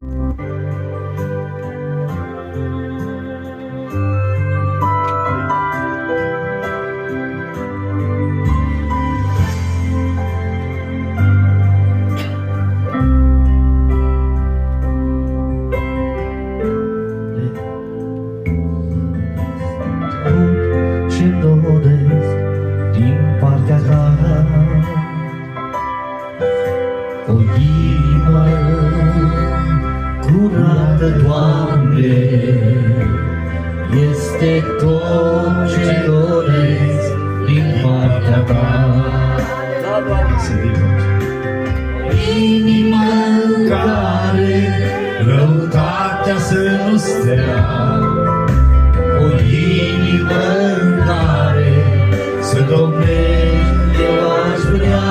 O inimă curată, Doamne, este tot ce doresc din partea Ta. Inimă în care răutatea să nu stea, o inimă în care să domnești, eu aș vrea.